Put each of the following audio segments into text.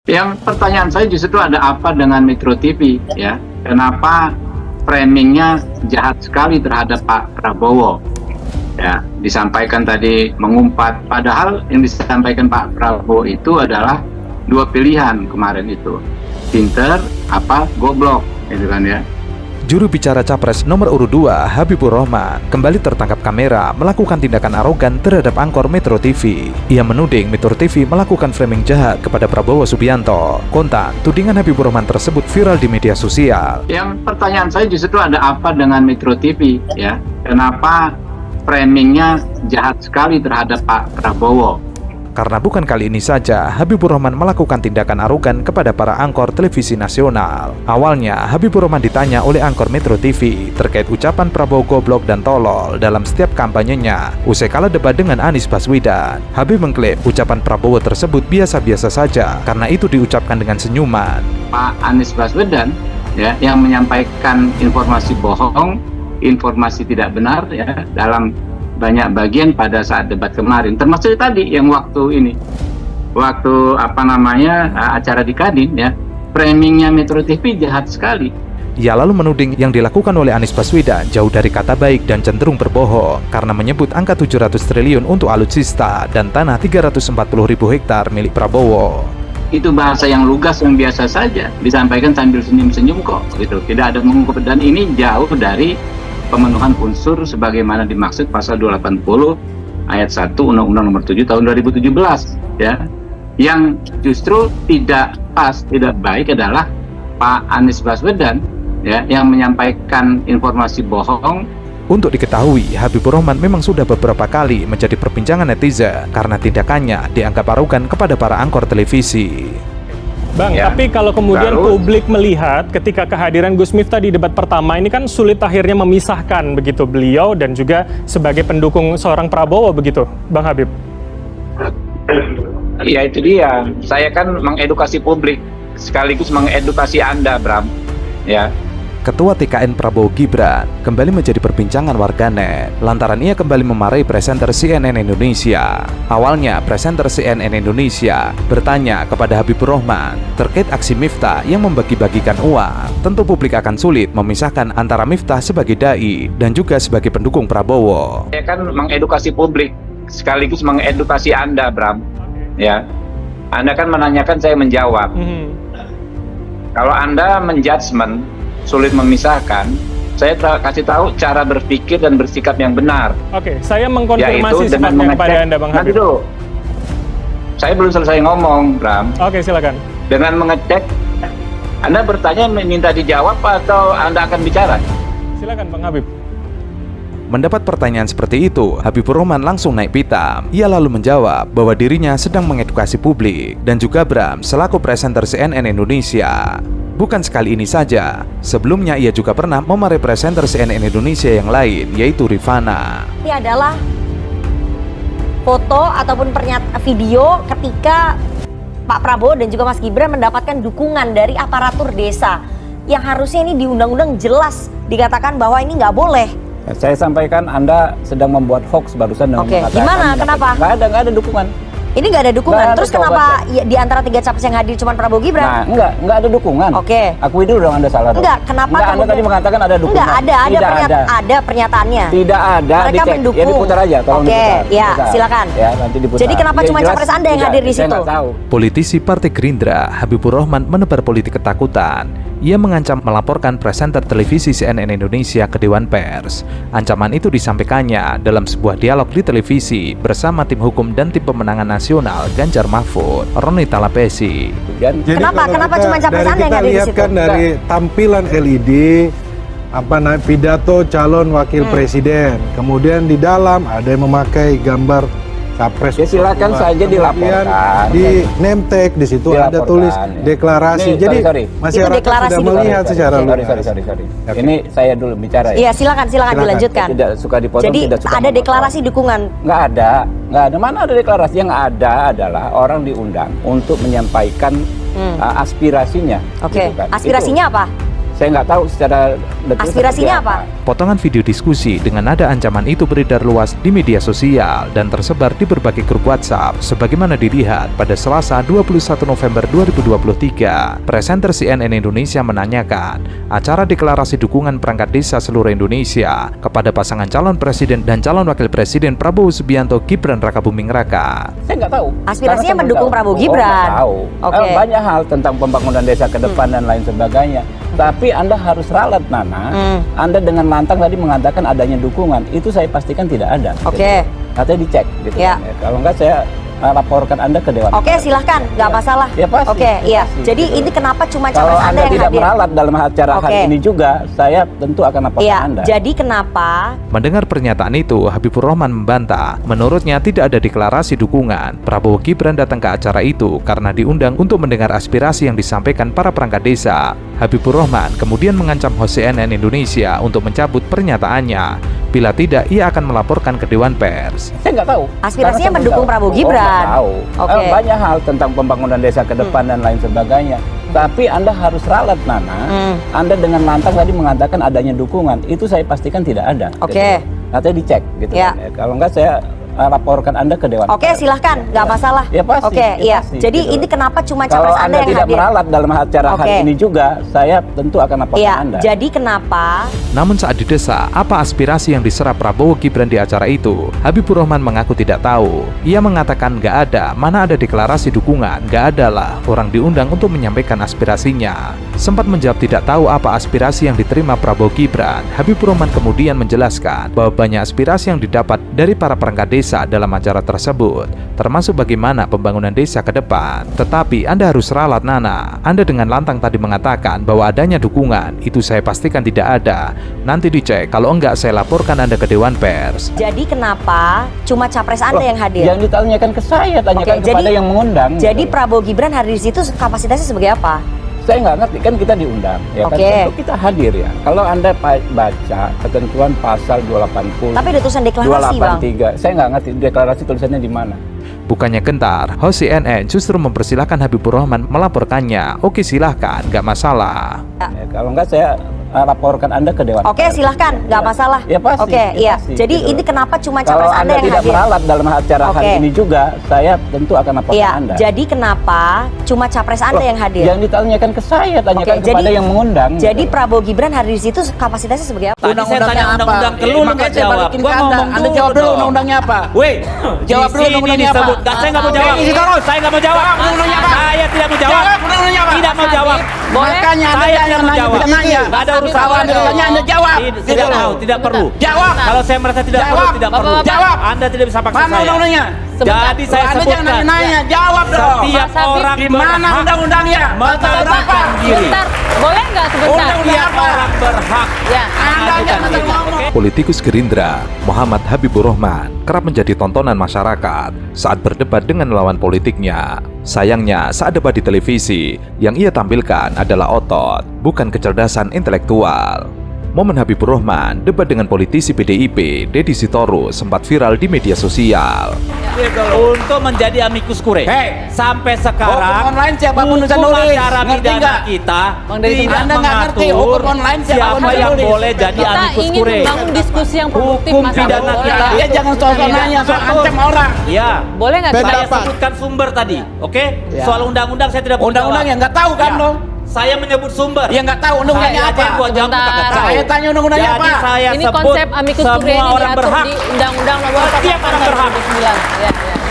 Yang pertanyaan saya justru ada apa dengan Metro TV ya? Kenapa framingnya jahat sekali terhadap Pak Prabowo? Ya, disampaikan tadi mengumpat, padahal yang disampaikan Pak Prabowo itu adalah dua pilihan kemarin itu, pinter apa goblok, gitu kan ya. Juru bicara Capres nomor urut 2, Habibur Rahman, kembali tertangkap kamera melakukan tindakan arogan terhadap angkor Metro TV. Ia menuding Metro TV melakukan framing jahat kepada Prabowo Subianto. Kontan, tudingan Habibur Rahman tersebut viral di media sosial. Yang pertanyaan saya justru ada apa dengan Metro TV ya? Kenapa framingnya jahat sekali terhadap Pak Prabowo? Karena bukan kali ini saja Habibur Rahman melakukan tindakan arogan kepada para angkor televisi nasional. Awalnya, Habibur Rahman ditanya oleh angkor Metro TV terkait ucapan Prabowo goblok dan tolol dalam setiap kampanyenya usai kala debat dengan Anies Baswedan. Habib mengklaim ucapan Prabowo tersebut biasa-biasa saja karena itu diucapkan dengan senyuman. Pak Anies Baswedan ya, yang menyampaikan informasi bohong, informasi tidak benar ya dalam banyak bagian pada saat debat kemarin, termasuk tadi yang waktu acara di Kadin ya, framingnya Metro TV jahat sekali. Ia lalu menuding yang dilakukan oleh Anies Baswedan jauh dari kata baik dan cenderung berbohong karena menyebut angka 700 triliun untuk alutsista dan tanah 340.000 hektar milik Prabowo. Itu bahasa yang lugas yang biasa saja disampaikan sambil senyum-senyum kok gitu, tidak ada mengungkap, dan ini jauh dari pemenuhan unsur sebagaimana dimaksud pasal 280 ayat 1 Undang-Undang Nomor 7 Tahun 2017 ya. Yang justru tidak pas, tidak baik adalah Pak Anies Baswedan ya, yang menyampaikan informasi bohong. Untuk diketahui, Habibur Rahman memang sudah beberapa kali menjadi perbincangan netizen karena tindakannya dianggap arogan kepada para angkor televisi. Bang, ya, tapi kalau kemudian publik melihat ketika kehadiran Gus Miftah di debat pertama ini kan sulit akhirnya memisahkan begitu beliau dan juga sebagai pendukung seorang Prabowo begitu, Bang Habib. Ya itu dia, saya kan mengedukasi publik sekaligus mengedukasi Anda, Bram. Ya. Ketua TKN Prabowo Gibran kembali menjadi perbincangan warganet lantaran ia kembali memarahi presenter CNN Indonesia. Awalnya, presenter CNN Indonesia bertanya kepada Habibur Rahman terkait aksi Miftah yang membagi-bagikan uang. Tentu publik akan sulit memisahkan antara Miftah sebagai dai dan juga sebagai pendukung Prabowo. Saya kan mengedukasi publik sekaligus mengedukasi Anda, Bram. Ya, Anda kan menanyakan, saya menjawab. Kalau Anda menjudgment sulit memisahkan, saya kasih tahu cara berpikir dan bersikap yang benar. Oke, saya mengkonfirmasi sifatnya kepada Anda, Bang Habib. Dulu, saya belum selesai ngomong, Bram. Oke, silakan. Dengan mengecek, Anda bertanya minta dijawab atau Anda akan bicara? Silakan, Bang Habib. Mendapat pertanyaan seperti itu, Habibur Rahman langsung naik pitam. Ia lalu menjawab bahwa dirinya sedang mengedukasi publik dan juga Bram selaku presenter CNN Indonesia. Bukan sekali ini saja, sebelumnya ia juga pernah memarahi presenter CNN Indonesia yang lain, yaitu Rifana. Ini adalah foto ataupun video ketika Pak Prabowo dan juga Mas Gibran mendapatkan dukungan dari aparatur desa. Yang harusnya ini di undang-undang jelas dikatakan bahwa ini nggak boleh. Saya sampaikan Anda sedang membuat hoax barusan dengan mengatakan. Gimana? Kenapa? Nggak ada dukungan. Ini nggak ada dukungan. Terus kenapa ya, di antara 3 capres yang hadir cuma Prabowo Gibran? Nah, nggak ada dukungan. Oke. Akui dulu dong Anda salah. Enggak, kenapa kemudian Anda tadi mengatakan ada dukungan? Enggak, ada pernyataannya. Tidak ada. Mereka dicek. mendukung. Ya diputar aja, tolong diputar. Ya, silakan. Ya, nanti diputar. Jadi kenapa cuma capres Anda yang hadir di situ? Saya nggak tahu. Politisi Partai Gerindra, Habibur Rahman menebar politik ketakutan. Ia mengancam melaporkan presenter televisi CNN Indonesia ke Dewan Pers. Ancaman itu disampaikannya dalam sebuah dialog di televisi bersama tim hukum dan tim pemenangan nasional Ganjar Mahfud, Roni Talapesi. Kenapa cuma capres Anda yang hadir di situ? Kan dari tampilan LED, pidato calon wakil presiden, kemudian di dalam ada yang memakai gambar capres. Ya silakan saja dilaporkan. Di name tag di situ ada tulis deklarasi. Ini, jadi sorry. masyarakat sudah melihat secara luas. Sorry. Ini saya dulu bicara ya. Iya, silakan dilanjutkan. Tidak suka dipotong. Jadi tidak suka ada deklarasi dukungan. Nggak ada. Mana ada deklarasi? Yang ada adalah orang diundang untuk menyampaikan aspirasinya. Oke. Gitu kan. Aspirasinya apa? Saya nggak tahu secara detil. Aspirasinya apa? Potongan video diskusi dengan nada ancaman itu beredar luas di media sosial dan tersebar di berbagai grup WhatsApp sebagaimana dilihat pada Selasa 21 November 2023. Presenter CNN Indonesia menanyakan acara deklarasi dukungan perangkat desa seluruh Indonesia kepada pasangan calon presiden dan calon wakil presiden Prabowo Subianto Gibran Rakabuming Raka. Saya nggak tahu. Aspirasinya Karena saya mendukung belum tahu. Prabowo Gibran. Nggak tahu. Oke. Banyak hal tentang pembangunan desa ke depan dan lain sebagainya. Tapi Anda harus ralat, Nana. Anda dengan lantang tadi mengatakan adanya dukungan. Itu saya pastikan tidak ada. Oke. Gitu. Katanya dicek. Gitu Ya. kan, ya. Kalau nggak saya laporkan Anda ke Dewan. Oke, silahkan, nggak masalah. Ya, pasti. Oke, iya. Pasti, Jadi gitu. ini kenapa cuma Kalau capres Anda Anda yang tidak hadir? meralat dalam acara hari Oke. ini juga, saya tentu akan laporkan Iya. Anda. Jadi kenapa? Mendengar pernyataan itu, Habibur Rahman membantah. Menurutnya tidak ada deklarasi dukungan. Prabowo Gibran datang ke acara itu karena diundang untuk mendengar aspirasi yang disampaikan para perangkat desa. Habibur Rahman kemudian mengancam host CNN Indonesia untuk mencabut pernyataannya. Bila tidak, ia akan melaporkan ke Dewan Pers. Saya nggak tahu. Aspirasinya Karena saya mendukung belum tahu. Prabowo Gibran. Nggak tahu. Oke. Banyak hal tentang pembangunan desa ke depan dan lain sebagainya. Tapi Anda harus ralat, Nana. Anda dengan lantang tadi mengatakan adanya dukungan. Itu saya pastikan tidak ada. Oke. Gitu. Katanya dicek. Gitu Ya. kan, ya. Kalau nggak saya laporkan Anda ke Dewan. Oke, Pers. silahkan, nggak masalah. Ya, pasti. Oke, Ya, iya. pasti, Jadi gitu. ini kenapa cuma Kalau capres Anda Anda yang tidak hadir? meralat dalam acara hari Oke. ini juga, saya tentu akan laporkan Iya. Anda. Jadi kenapa? Namun saat didesak, apa aspirasi yang diserap Prabowo Gibran di acara itu? Habibur Rahman mengaku tidak tahu. Ia mengatakan nggak ada, mana ada deklarasi dukungan, nggak ada lah. Orang diundang untuk menyampaikan aspirasinya. Sempat menjawab tidak tahu apa aspirasi yang diterima Prabowo Gibran, Habibur Rahman kemudian menjelaskan bahwa banyak aspirasi yang didapat dari para perangkat desa dalam acara tersebut, termasuk bagaimana pembangunan desa ke depan. Tetapi Anda harus ralat, Nana. Anda dengan lantang tadi mengatakan bahwa adanya dukungan, itu saya pastikan tidak ada. Nanti dicek, kalau enggak saya laporkan Anda ke Dewan Pers. Jadi kenapa cuma capres Anda yang hadir? Yang ditanyakan ke saya, tanyakan Oke, kepada jadi- yang mengundang. Jadi gitu. Prabowo Gibran hadir di situ kapasitasnya sebagai apa? Saya nggak ngerti, kan kita diundang, ya kan? Oke. Tentu kita hadir ya. Kalau Anda baca ketentuan pasal 280, Tapi ada tulisan deklarasi, Bang. 283, saya nggak ngerti deklarasi tulisannya di mana. Bukannya gentar, host CNN justru mempersilahkan Habibur Rahman melaporkannya. Oke, silahkan, nggak masalah. Ya, kalau nggak saya laporkan Anda ke Dewan. Oke, Pers. silahkan, nggak masalah. Ya, pasti. Oke, Ya, iya. pasti, Jadi gitu. ini kenapa cuma Kalau capres Anda Anda yang tidak hadir? meralat dalam acara Oke. hari ini juga, saya tentu akan laporkan Iya. Anda. Jadi kenapa cuma capres Anda yang hadir? Yang ditanyakan ke saya, tanyakan Oke, kepada jadi- yang mengundang. Jadi gitu. Prabowo Gibran hadir di situ kapasitasnya sebagai apa? Tadi saya tanya undang-undang ke lu nggak jawab. Gua ngomong Anda jawab dulu undang-undangnya apa? Weh, Jawab dulu di sini undang-undangnya apa? disebut. Saya nggak mau jawab. Isi terus. Saya nggak mau jawab. Jawab undang-undangnya apa? Saya tidak mau jawab. Jawab undang-undangnya apa? Tidak mau jawab. Makanya Anda Saya jangan tidak mau nanya, jawab. tidak nanya. Nggak ada urusan. Kalau Anda tanya, Anda jawab. Tidak mau, tidak perlu. Jawab. Kalau saya merasa tidak perlu, Jawab. tidak perlu. Jawab. Anda tidak bisa paksa Mana saya. undang-undangnya? Jadi saya Anda jangan sebutkan. nanya, jawab dong. Setiap orang Di mana berhak undang-undangnya? mencalonkan diri. Sebentar, boleh nggak sebentar? Undang-undang Setiap apa? orang berhak Ya. Anda mengajukan jangan diri. ngomong. Oke? Politikus Gerindra, Muhammad Habibur Rahman, kerap menjadi tontonan masyarakat saat berdebat dengan lawan politiknya. Sayangnya, saat debat di televisi, yang ia tampilkan adalah otot, bukan kecerdasan intelektual. Momen Habibur Rahman debat dengan politisi PDIP, Deddy Sitorus, sempat viral di media sosial. Untuk menjadi amicus curiae. Hei. Sampai Hukum sekarang online siapapun bisa hukum nulis. acara Ngerti pidana nggak? kita Bang Deddy, tidak Anda nggak ngerti, mengatur hukum online siapapun siapa bisa yang nulis. boleh jadi Kita amicus ingin curiae. membangun diskusi yang produktif, Hukum Mas pidana Abdul. kita. Dia jangan soal nanya, soal ancam orang. Ya. Boleh nggak? Saya sebutkan sumber tadi, oke? Ya. Soal undang-undang saya tidak mau Undang-undang jawab. yang nggak tahu kan Ya. dong? Saya menyebut sumber. Ya nggak tahu undang-undangnya Saya apa? aja yang gua jawab, Sebentar. kagak tahu. Saya tanya undang-undangnya Jadi apa? saya Ini sebut konsep amicus curiae semua ini orang diatur berhak. di Undang-Undang Nomor Setiap orang 48 berhak. 2009. Ya, ya.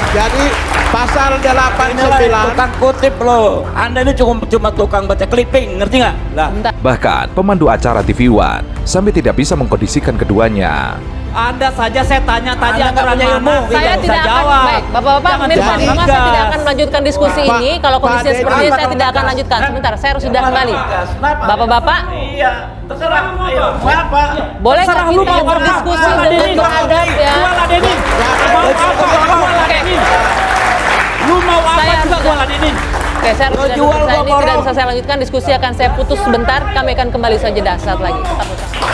Jadi pasal Inilah 89 tukang kutip loh. Anda ini cuma tukang baca clipping, ngerti nggak? Lah. Bentar. Bahkan, pemandu acara TV One sampai tidak bisa mengkondisikan keduanya. Anda saja saya tanya tadi Anda nggak aturan punya mana? ilmu. Saya bisa tidak akan, jawab. baik, Bapak-Bapak, Jangan pemirsa di rumah, saya digas. tidak akan melanjutkan diskusi Pak- ini. Kalau kondisi Pak seperti ini, Deddy, saya tidak akan lanjutkan. Sebentar, saya harus sudah kembali. Kenapa? Bapak-bapak, Iya, terserah. Ayo, mau apa? boleh nggak Terserah lu kita mau apa? berdiskusi Jual dengan Denin. beradab ya? Jual Denin. Mau apa? Jual Denin. Lu mau apa Saya juga sudah- gua ladenin. Oke, saya harus Lo sudah jual, selesai gua ini, tidak borong. bisa saya lanjutkan. Diskusi akan saya putus sebentar. Kami akan kembali saja saat lagi. Tetap bersama.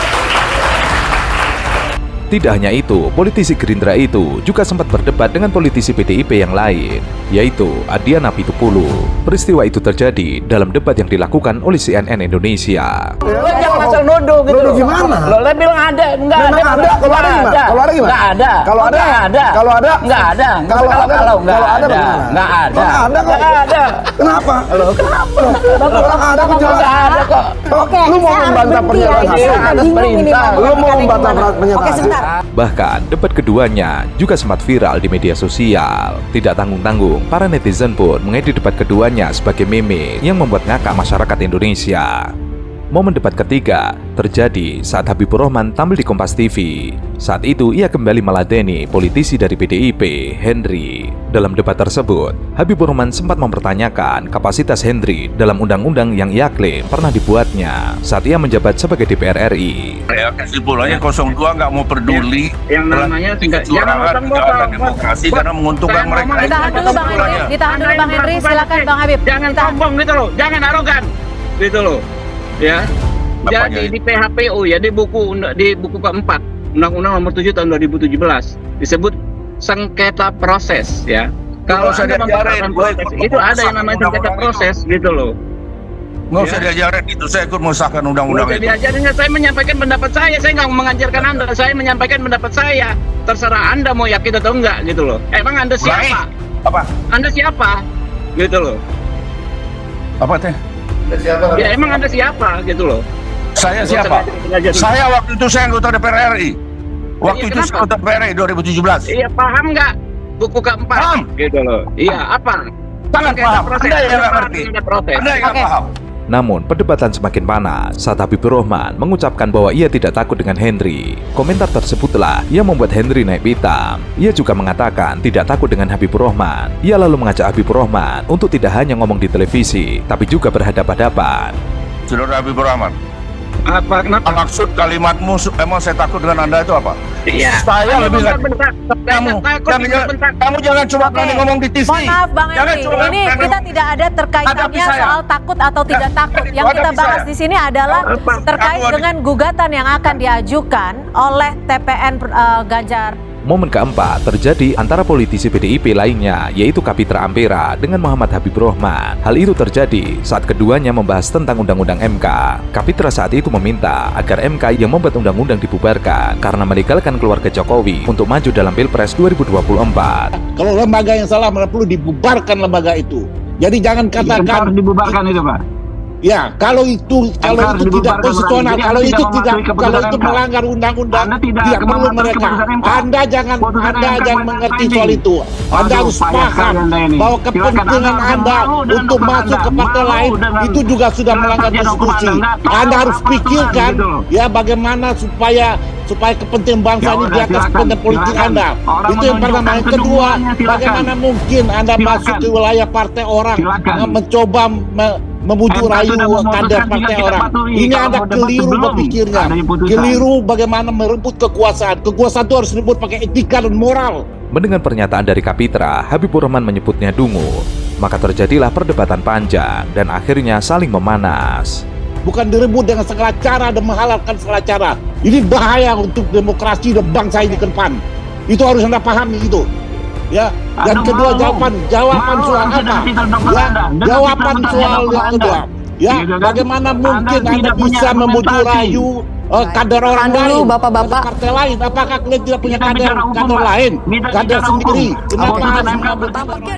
Tidak hanya itu, politisi Gerindra itu juga sempat berdebat dengan politisi PDIP yang lain, yaitu Adiana Pitupulu. Peristiwa itu terjadi dalam debat yang dilakukan oleh CNN Indonesia. Lo jangan asal nuduh gitu. Nuduh gimana? Lo bilang ada, enggak ada. Kalau ada gimana? Kalau ada gimana? Enggak ada. Kalau ada? Enggak ada. Kalau ada? Enggak ada. Kalau ada? Enggak ada. bagaimana? Enggak ada. Enggak ada. Kenapa? Lo kenapa? Kalau ada Enggak ada kok. Oke, Lu mau saya harus membantah berhenti ya. pernyataan Saya hakim. bingung ini, Perintah. Bang. Lu mau Katanya membantah gimana? pernyataan Oke, sebentar. Bahkan, debat keduanya juga sempat viral di media sosial. Tidak tanggung-tanggung, para netizen pun mengedit debat keduanya sebagai meme yang membuat ngakak masyarakat Indonesia. Momen debat ketiga terjadi saat Habibur Rahman tampil di Kompas TV. Saat itu ia kembali meladeni politisi dari PDIP, Henry. Dalam debat tersebut, Habibur Rahman sempat mempertanyakan kapasitas Henry dalam undang-undang yang ia klaim pernah dibuatnya saat ia menjabat sebagai DPR RI. Ya, kesimpulannya 02 nggak mau peduli Yang namanya kecurangan dan demokrasi karena menguntungkan mereka. Ditahan dulu Bang Henry, ditahan dulu Bang Henry, silakan Bang Habib. Jangan sombong gitu loh, jangan arogan gitu loh. Ya. Jadi di PHPU ya di buku keempat Undang-Undang Nomor 7 Tahun 2017 disebut sengketa proses ya. Kalau Nggak usah Anda diajarin, memperhatikan proses, itu ada yang namanya sengketa proses gitu loh. Nggak usah diajarin itu, saya ikut mengesahkan undang-undang Nggak itu. diajarin, saya menyampaikan pendapat saya nggak mengajarkan Anda, saya menyampaikan pendapat saya. Terserah Anda mau yakin atau enggak gitu loh. Emang Anda siapa? Apa? Anda siapa? Gitu loh. Apa teh? Ya emang Anda siapa gitu loh. Saya siapa? Saya waktu itu saya anggota DPR RI. Waktu itu saya anggota DPR RI 2017. Iya, paham nggak buku keempat? Paham. Gitu loh. Iya, apa? Sangat paham. Anda yang nggak ngerti. Anda yang nggak paham. Namun, perdebatan semakin panas saat Habibur Rahman mengucapkan bahwa ia tidak takut dengan Henry. Komentar tersebutlah yang membuat Henry naik pitam. Ia juga mengatakan tidak takut dengan Habibur Rahman. Ia lalu mengajak Habibur Rahman untuk tidak hanya ngomong di televisi, tapi juga berhadapan-hadapan. Saudara Habibur Rahman, Apa? Kenapa? maksud kalimatmu emang saya takut dengan Anda itu apa? Iya. Saya lebih nggak kamu jangan cuma berani ngomong di TV. Mohon maaf Bang Jangan Henry, cuma ini berani kita tidak ada Hadapi terkaitannya saya. soal takut atau tidak takut. Yang kita hadapi bahas saya. di sini adalah terkait Aku- dengan gugatan yang akan diajukan oleh TPN Ganjar. Momen keempat terjadi antara politisi PDIP lainnya, yaitu Kapitra Ampera dengan Muhammad Habibur Rahman. Hal itu terjadi saat keduanya membahas tentang Undang-Undang MK. Kapitra saat itu meminta agar MK yang membuat undang-undang dibubarkan karena melegalkan keluarga Jokowi untuk maju dalam Pilpres 2024. Kalau lembaga yang salah perlu dibubarkan lembaga itu. Jadi jangan katakan harus dibubarkan itu, Pak. ya kalau itu tidak dibubarkan, konstitusional, Jadi kalau Anda itu tidak tidak mematuhi kalau keputusan itu MK. melanggar undang-undang Anda tidak tidak perlu mematuhi mereka. keputusan MK. Anda jangan Keputusan Anda MK jangan buat mengerti finding. soal itu. Anda Waduh, harus payah paham sekali Anda ini. bahwa Silakan kepentingan Anda Anda mau dengan untuk hukuman masuk ke Anda, partai mau lain dengan itu juga sudah melanggar saja hukuman konstitusi. Anda. Tahu Anda harus apa-apaan pikirkan gitu loh. ya bagaimana supaya kepentingan bangsa Ya ini udah, di atas silakan, kepentingan politik silakan. Anda. Orang Itu yang pertama. Yang menunjukkan kedua, keduanya, silakan. bagaimana mungkin Anda Silakan. masuk ke wilayah partai orang Silakan. mencoba membujuk MK rayu sudah memutuskan, kader tinggal partai kita orang. patuhi. Ini Kalau Anda mau debat keliru sebelum berpikirnya. ada putusan. Keliru bagaimana merebut kekuasaan. Kekuasaan itu harus direbut pakai etika dan moral. Mendengar pernyataan dari Kapitra, Habibur Rahman menyebutnya dungu. Maka terjadilah perdebatan panjang dan akhirnya saling memanas. Bukan direbut dengan segala cara dan menghalalkan segala cara. Ini bahaya untuk demokrasi dan bangsa ini ke depan. Itu harus Anda pahami itu. Ya, dan Anda kedua mau. jawaban Mau, soal Anda apa? tidak Ya, Anda. jawaban Dengan soal tidak yang kedua. Ya, Gitu kan? bagaimana mungkin Anda Anda tidak punya bisa membujuk argumentasi. rayu kader orang Tahan dulu, lain, Bapak-bapak. kader partai lain? Apakah kalian tidak punya Kita bicara hukum, kader Pak. lain, Kita kader bicara hukum. sendiri? Kenapa Keputusan harus MK mengambil Tampaknya